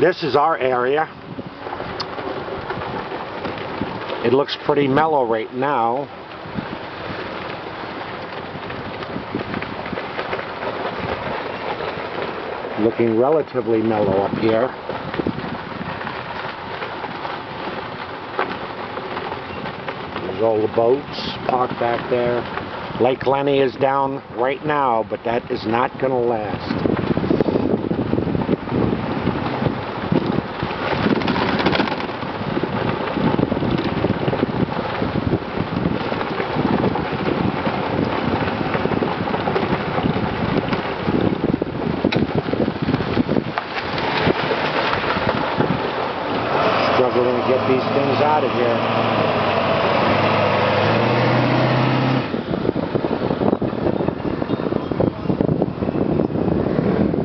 This is our area. It looks pretty mellow right now. Looking relatively mellow up here. There's all the boats parked back there. Lake Lenny is down right now, but that is not going to last. Struggling to get these things out of here.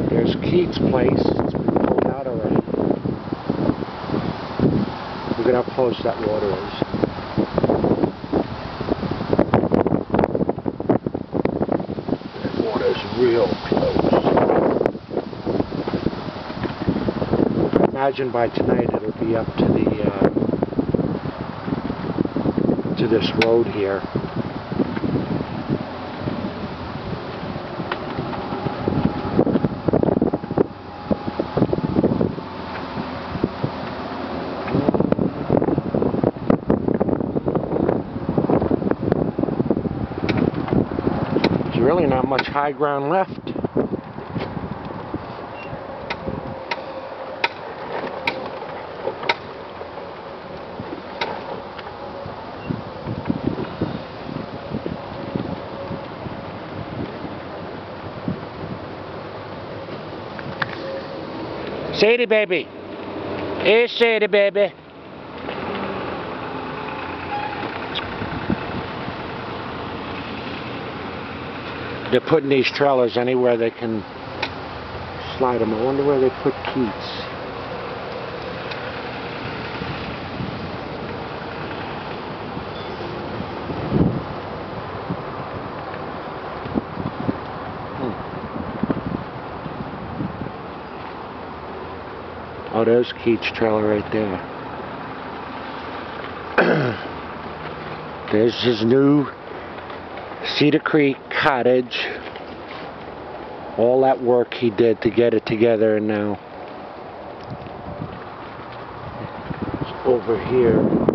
There's Keith's place. It's been pulled out already. Look at how close that water is. That water's real close. Imagine by tonight it'll be up to the to this road here. There's really not much high ground left. Sadie baby. Hey Sadie baby. They're putting these trailers anywhere they can slide them. I wonder where they put Keats. Oh, there's Keats' trailer right there. There's his new Cedar Creek cottage. All that work he did to get it together, and now it's over here.